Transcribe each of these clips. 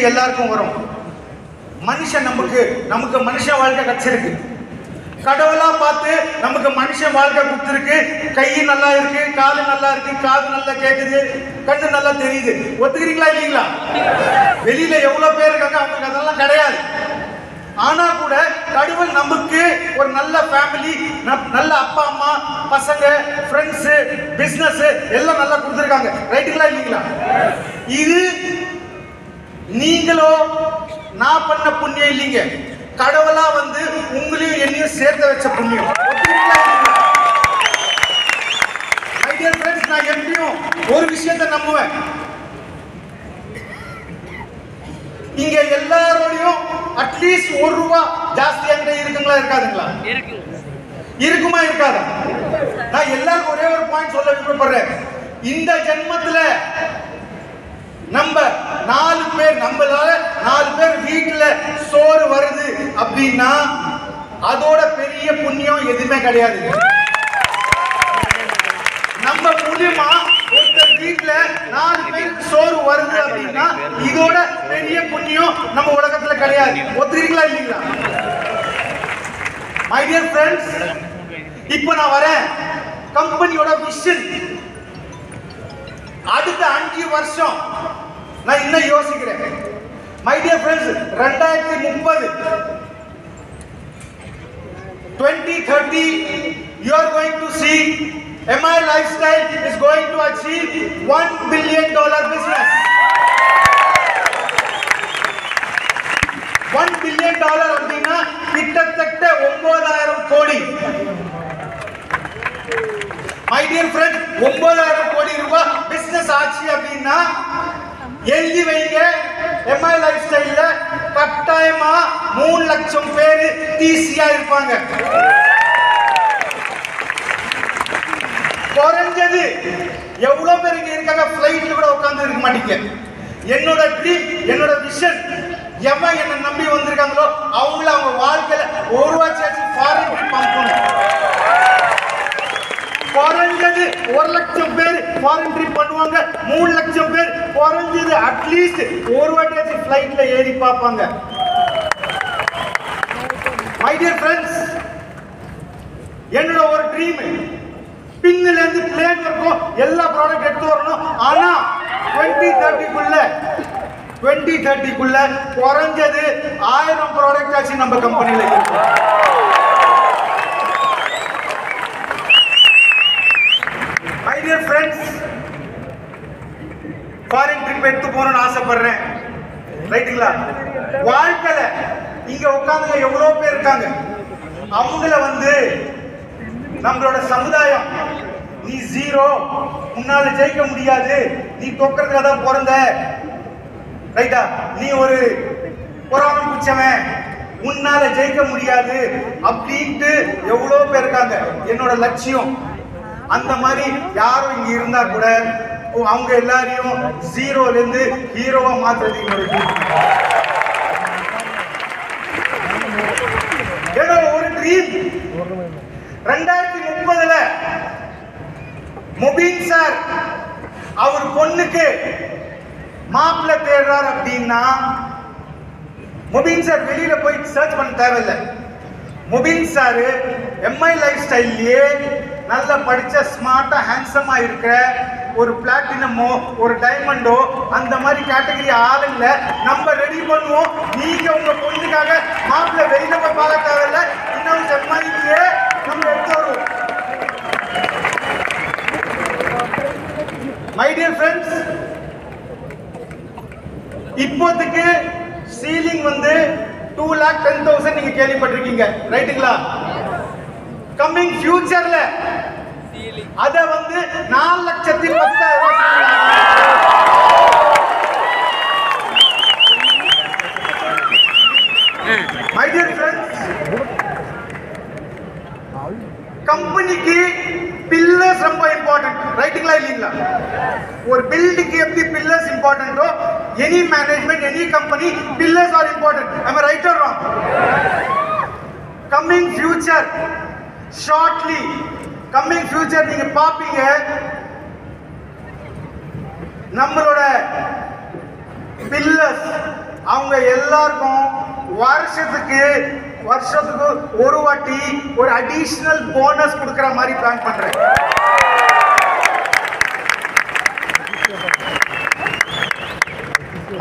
எல்லாருக்கும் வரும். மனுஷன் நமக்கு மனுஷன் வாழ்க்கை கிடைச்சிருக்கு. கடவுளா பார்த்து நமக்கு மனுஷன் வாழ்க்கை கொடுத்துருக்கு. கை நல்லா இருக்கு, காலு நல்லா இருக்கு, காது நல்லா கேட்குது, கண்ணு நல்லா தெரியுது. ஒத்துக்கிறீங்களா இல்லீங்களா? வெளியில எவ்வளவு பேர் இருக்காங்க, அவங்களுக்கு அதெல்லாம் கிடையாது. ஆனா கூட கடவுள் நமக்கு ஒரு நல்ல ஃபேமிலி, நல்ல அப்பா அம்மா, பசங்க, ஃப்ரெண்ட்ஸ், பிசினஸ் எல்லாம் நல்லா கொடுத்துருக்காங்க. ரைட்டுங்களா இல்லீங்களா? இது நீங்களோ நான் பண்ண புண்ணியம் இல்லைங்க, கடவுளா வந்து உங்களையும் என்னையும் சேர்த்து வச்ச புண்ணியம். மை டியர் ஃப்ரெண்ட்ஸ், நான் எப்படியும் ஒரு விஷயத்தை நம்புவேன். இங்க எல்லாரோடையும் அட்லீஸ்ட் ₹1 ஜாஸ்தி என்கிட்ட இருக்குங்களா இருக்காதுங்களா? இருக்குமா இருக்காதா? நான் எல்லாருக்கும் ஒரே ஒரு பாயிண்ட் சொல்ல விருப்பப்படுறேன். இந்த ஜென்மத்துல நம்ம 4 பேர், நம்மளால 4 பேர் வீட்டுல சோறு வருது அப்படின்னா அதோட பெரிய புண்ணியம் எதுவுமே கிடையாது. நம்ம மூலியமா ஒருத்தர் வீட்டுல 4 பேருக்கு சோறு வருது அப்படின்னா இதோட பெரிய புண்ணியம் நம்ம உலகத்துல கிடையாது. ஒத்துக்கிறீங்களா இல்லீங்களா? மை டியர் ஃப்ரெண்ட்ஸ், இப்ப நான் வரேன் கம்பெனியோட விஷன். அடுத்த 5 வருஷம் நான் இன்னும் யோசிக்கிறேன். My dear friends, 2030 2030 you are going to see MI Lifestyle is going to achieve $1 billion business. $1 billion அப்படின்னா கிட்டத்தட்ட 9,000 கோடி. மை டியர் ஃப்ரெண்ட், 9,000 கோடி ரூபாய் பிசினஸ் ஆச்சு அப்படின்னா எழுதி வைங்க, MI லைஃப்ஸ்டைல்ல கட்டாயமா 3 லட்சம் பேர் டிசியா இருப்பாங்க. குறைஞ்சது எவ்வளவு பேர் இங்க இருக்காங்க, ஃபிளைட்ல கூட உட்கார்ந்து இருக்க மாட்டீங்க. என்னோட ட்ரீம், என்னோட விஷன், எவன் என்ன நம்பி வந்திருக்காங்களோ அவங்கள அவங்க வாழ்க்கையில ₹1 ஃபாரின் ட்ரிப் அனுப்பணும். குறைஞ்சது 1 லட்சம் பேர் ஃபாரின் ட்ரிப் பண்ணுவாங்க. 3 லட்சம் பேர் குறைஞ்சது அட்லீஸ்ட் ஒரு வாட்டியாச்சும் ஃபிளைட்ல ஏறி பார்ப்பாங்க. மை டியர் ஃப்ரெண்ட்ஸ், என்னோட ஒரு ட்ரீம், பின்னில இருந்து பிளேன் வரைக்கும் எல்லா ப்ராடக்ட் எடுத்து வரணும். ஆனா 2030 குறைஞ்சது 1000 ப்ராடக்ட் ஆச்சு நம்ம கம்பெனில இருக்கு. My dear friends, foreign trip எடுத்து போகணும்னு ஆசைப்படுறேன். ரைட்டுங்களா? வாழ்க்கையில இங்க உட்கார்ந்து எவ்வளவு பேர் இருக்காங்க, அவங்கள வந்து நம்மளோட சமுதாயம் நீ ஜீரோ, உன்னால ஜெயிக்க முடியாது, நீ தோக்கிறதுல தான் பிறந்த, ரைட்டா, நீ ஒரு பொறாமை பிடிச்சவன், உன்னால ஜெயிக்க முடியாது அப்படின்ட்டு எவ்வளவு பேர் இருக்காங்க. என்னோட லட்சியம் அந்த மாதிரி யாரும் இங்க இருந்தா கூட அவங்க எல்லாரையும் ஜீரோல இருந்து ஹீரோவா மாத்துறது என்னோட ஒரு ட்ரீம். 2030 முபீன் சார் அவர் பொண்ணுக்கு மாப்பிள்ளை தேடுறார் அப்படின்னா முபீன் சார் வெளியில போய் சர்ச் பண்ண தேவையில்லை. முபீன் சார் MI லைஃப்ஸ்டைல்லையே நல்ல படிச்ச ஸ்மார்ட்டா ஹேண்ட்ஸமா இருக்கிற ஒரு பிளாட்டினமோ ஒரு டைமண்டோ அந்த மாதிரி கேட்டகரி ஆளுங்கள நம்ம ரெடி பண்ணுவோம். நீங்க உங்க பொண்ணுக்காக மாப்பிள்ளை வெளியில போய் பார்க்க தேவையில்லை, இன்னும் MIலயே நம்ம எடுத்து வருவோம். மை டியர் ஃப்ரெண்ட்ஸ், இப்போதைக்கு சீலிங் வந்து 2,10,000 நீங்க கேள்விப்பட்டிருக்கீங்க. ரைட்டுங்களா? கம்மிங் ஃபியூச்சர்ல அத வந்து 4,10,000. மை டியர் ஃப்ரெண்ட்ஸ், கம்பெனிக்கு பில்லர்ஸ் ரொம்ப இம்பார்ட்டன்ட். ரைட்டுங்களா இல்லீங்களா? ஒரு பில்டிங்க்கு எப்படி பில்லர்ஸ் இம்பார்ட்டன்ட்டோ, any management, any company, pillars are important. am I right or wrong? coming future, shortly coming future நீங்க பாப்பீங்க, நம்மளோட பில்லர்ஸ் அவங்க எல்லாருக்கும் வருஷத்துக்கு ஒரு வாட்டி ஒரு அடிஷனல் போனஸ் கொடுக்கிற மாதிரி பிளான் பண்றேன்.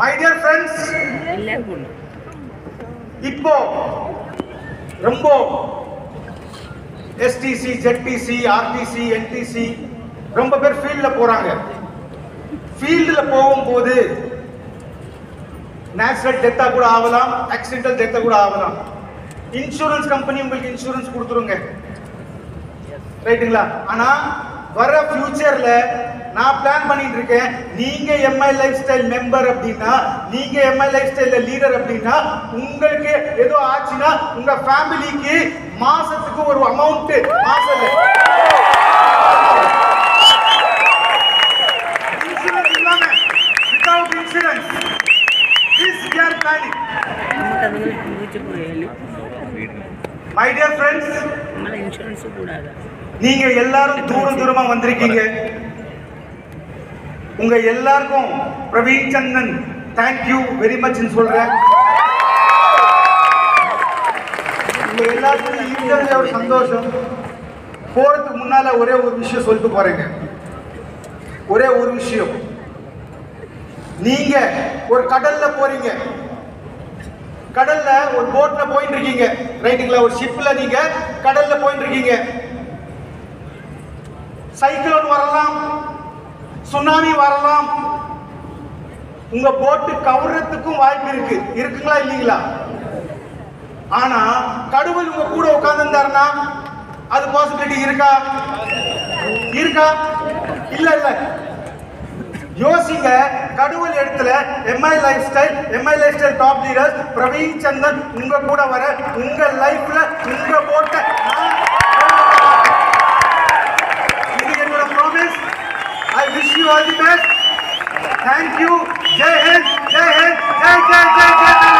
மை டியர் ஃப்ரெண்ட்ஸ், இப்போ ரொம்ப எஸ்டிசி, ஜெட்டிசி, ஆர்டிசி, என்டிசி ரொம்ப பேர் ஃபீல்ட்ல போறாங்க. ஃபீல்ட்ல போகும்போது நேச்சுரல் டெத்தா கூட ஆகலாம், ஆக்சிடென்டல் டெத்தா கூட ஆகலாம். இன்சூரன்ஸ் கம்பெனி உங்களுக்கு இன்சூரன்ஸ் கொடுத்துருங்க, ரைட்டுங்களா? ஆனா வர ஃபியூச்சர்ல நான் பிளான் பண்ணிட்டு இருக்கேன், நீங்க எம்ஐ லைஃப் ஸ்டைல் மெம்பர் அப்படின்னா, நீங்க எம்ஐ லைஃப் ஸ்டைல்ல லீடர் அப்படின்னா, உங்களுக்கு ஏதோ ஆச்சுன்னா உங்க ஃபேமிலிக்கு மாசத்துக்கு ஒரு அமௌண்ட், மாசம் இன்சூரன்ஸ் இல்லாம, without insurance, this we are planning. My dear friends, insurance கூடாது. நீங்க எல்லாரும் தூரமா வந்திருக்கீங்க. உங்க எல்லாருக்கும் பிரவீன் சந்தன் தேங்க்யூ வெரி மச் சொல்றேன். உங்க எல்லாருக்கும் இருக்கிறதுல ஒரு சந்தோஷம். போறதுக்கு முன்னால ஒரே ஒரு விஷயம் சொல்லிட்டு போறேங்க. ஒரே ஒரு விஷயம், நீங்க ஒரு கடல்ல போறீங்க, கடல்ல ஒரு போட்ல போயிட்டு இருக்கீங்க, ரைட்டுங்களா? ஒரு ஷிப்ல நீங்க கடல்ல போயிட்டு இருக்கீங்க. சைக்ளோன் வரலாம், சுனாமி வரலாம், உங்க போட்டு கவுறதுக்கும் வாய்ப்பு இருக்கு. இருக்குங்களா இல்லீங்களா? ஆனா கடவுள் உங்க கூட உட்கார்ந்துருந்தாருன்னா அது பாசிபிலிட்டி இருக்கா? இருக்கா? இல்ல இல்ல. யோசிங்க. கடவுள் இடத்துல MI lifestyle top leaders Praveen Chandan உங்க கூட வர, உங்க லைஃப்ல உங்க போட்ட I wish you all the best. Thank you. Jai Hind, Jai Hind, Jai Jai Jai Jai.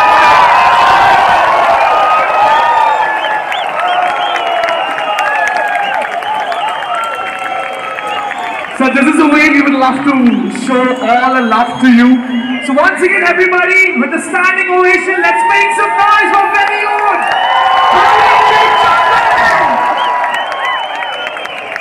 So this is the way we would love to show all the love to you. So once again, everybody, with a standing ovation, let's make some noise for very own